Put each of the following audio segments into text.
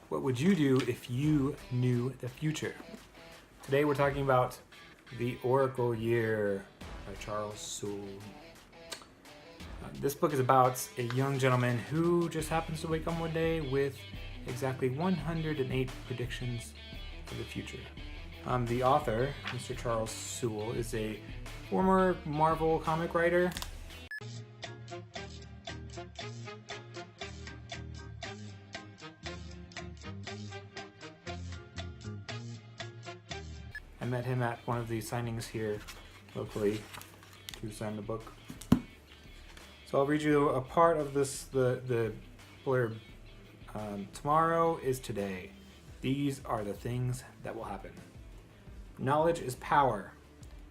What would you do if you knew the future? Today we're talking about The Oracle Year by Charles Soule. This book is about a young gentleman who just happens to wake up one day with exactly 108 predictions for the future. The author, Mr. Charles Soule, is a former Marvel comic writer. I met him at one of the signings here locally to sign the book. So I'll read you a part of this, the blurb. Tomorrow is today. These are the things that will happen. Knowledge is power.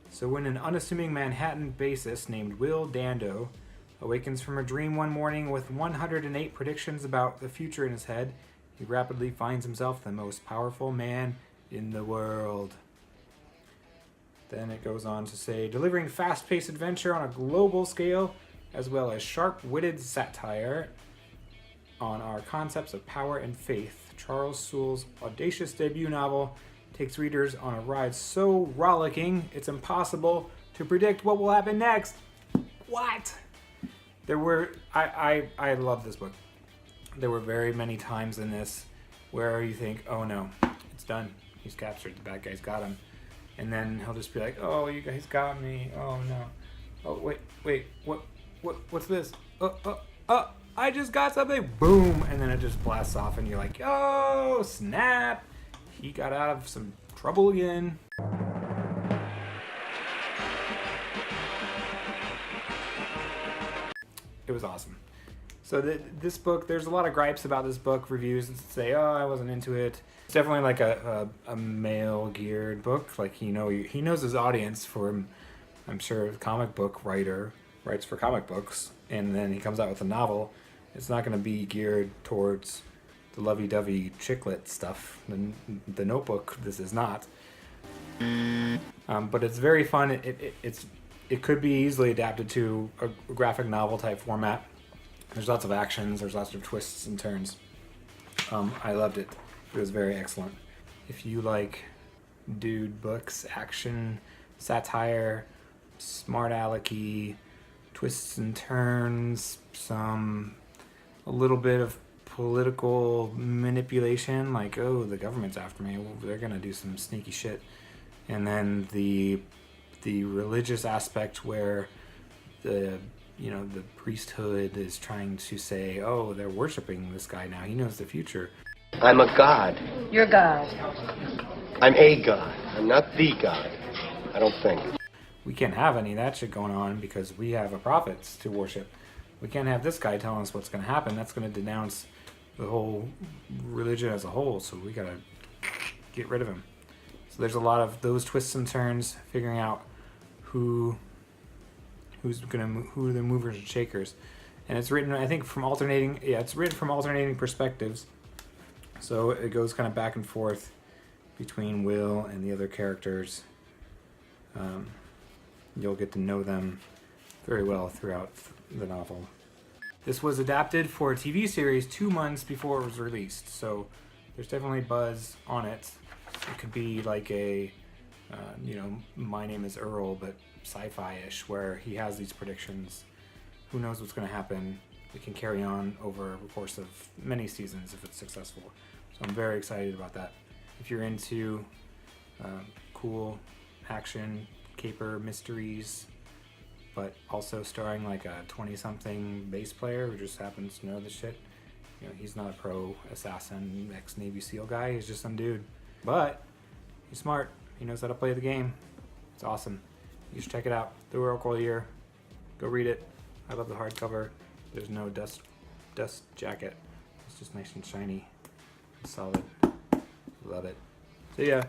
So when an unassuming Manhattan bassist named Will Dando awakens from a dream one morning with 108 predictions about the future in his head, he rapidly finds himself the most powerful man in the world. Then it goes on to say, delivering fast-paced adventure on a global scale, as well as sharp-witted satire on our concepts of power and faith, Charles Soule's audacious debut novel takes readers on a ride so rollicking, it's impossible to predict what will happen next. What? I love this book. There were very many times in this where you think, oh no, it's done. He's captured, the bad guy's got him. And then he'll just be like, oh, you guys got me. Oh no. Oh, wait, what's this? I just got something. Boom. And then it just blasts off and you're like, oh, snap. He got out of some trouble again. It was awesome. So this book, there's a lot of gripes about this book, reviews that say, oh, I wasn't into it. It's definitely like a male-geared book. Like, he knows his audience for, I'm sure, a comic book writer writes for comic books, and then he comes out with a novel. It's not going to be geared towards the lovey-dovey chicklet stuff. The Notebook, this is not. But it's very fun. It could be easily adapted to a graphic novel type format. There's lots of actions, there's lots of twists and turns. I loved it. It was very excellent. If you like dude books, action, satire, smart alecky, twists and turns, a little bit of political manipulation, like, oh, the government's after me, well, they're gonna do some sneaky shit. And then the religious aspect where the priesthood is trying to say, oh, they're worshiping this guy now, he knows the future. I'm a god. You're God. I'm a god. I'm not the god. I don't think. We can't have any of that shit going on because we have a prophets to worship. We can't have this guy telling us what's going to happen. That's going to denounce the whole religion as a whole, so we got to get rid of him. So there's a lot of those twists and turns, figuring out who are the movers and shakers. And it's written, I think, from alternating perspectives. So it goes kind of back and forth between Will and the other characters. You'll get to know them very well throughout the novel. This was adapted for a TV series 2 months before it was released, so there's definitely buzz on it. It could be like a, My Name is Earl, but sci-fi-ish, where he has these predictions. Who knows what's going to happen? It can carry on over the course of many seasons if it's successful. So I'm very excited about that. If you're into cool action, caper mysteries, but also starring like a 20-something bass player who just happens to know the shit. He's not a pro assassin, ex-Navy SEAL guy. He's just some dude. But he's smart. He knows how to play the game. It's awesome. You should check it out. The Oracle Year. Go read it. I love the hardcover. There's no dust jacket. It's just nice and shiny and solid. Love it. See ya.